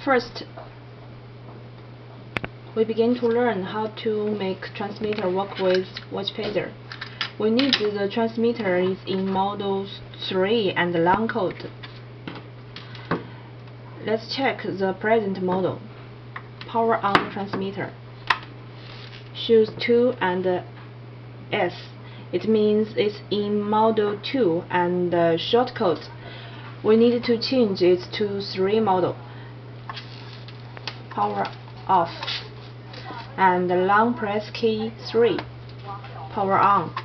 First, we begin to learn how to make transmitter work with watch pager. We need the transmitter is in model 3 and long code. Let's check the present model. Power on transmitter. Shows 2 and S. It means it's in model 2 and shortcode. We need to change it to 3 model. Power off. And long press key 3. Power on.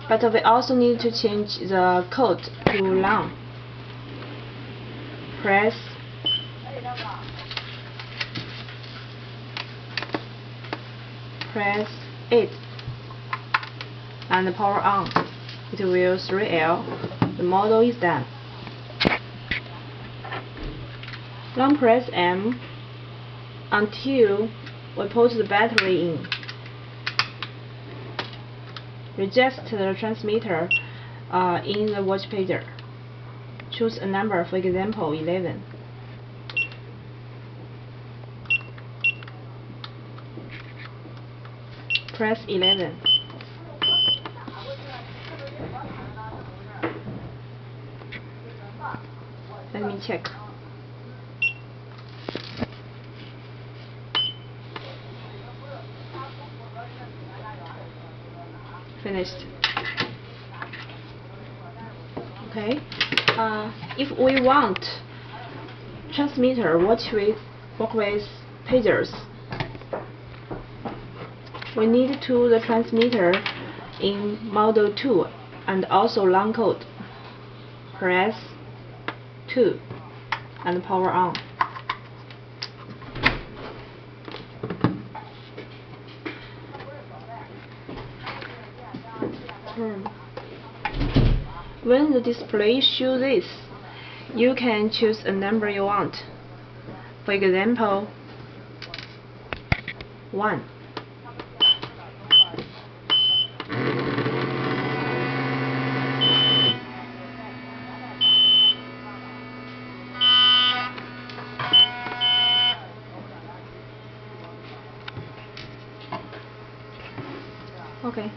But we also need to change the code to long. Press it and power on. It will 3L. The model is done. Long press M until we put the battery in. Register the transmitter in the watch pager. Choose a number, for example 11. Press 11. Let me check. Finished. Okay. If we want transmitter work with pagers, we need to the transmitter in model 2 and also long code. Press 2 and power on. When the display shows this, you can choose a number you want. For example, 1. Okay.